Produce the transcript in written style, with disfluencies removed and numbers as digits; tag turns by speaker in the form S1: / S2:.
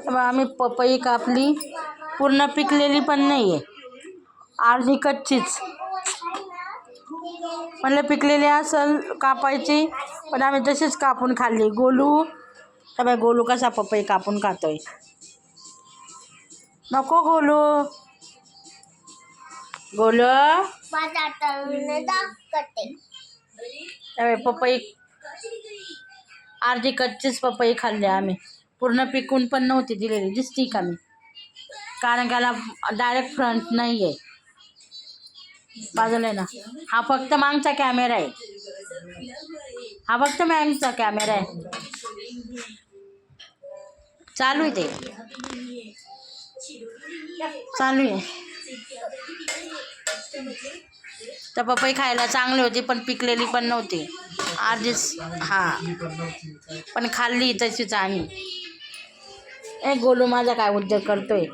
S1: तेव्हा आम्ही पपई कापली, पूर्ण पिकलेली पण नाही आहे, अर्धी कच्चीच. म्हणलं पिकलेली असेल कापायची, पण आम्ही तशीच कापून खाल्ली. गोलू तर गोलू कसा पपई कापून खातोय. नको गोलू, गोलू पपई अर्धी कच्चीच पपई खाल्ली आम्ही, पूर्ण पिकून पण नव्हती दिलेली. दिसती का मी, कारण त्याला डायरेक्ट फ्रंट नाही आहे, बाजूला आहे ना. हा फक्त मागचा कॅमेरा आहे, हा फक्त मागचा कॅमेरा आहे. चालू आहे, ते चालू आहे. तर पपई खायला चांगली होती, पण पिकलेली पण नव्हती, अर्धीच. हा, पण खाल्ली तशीच आम्ही. गोलू माझा काय उद्योग करतोय.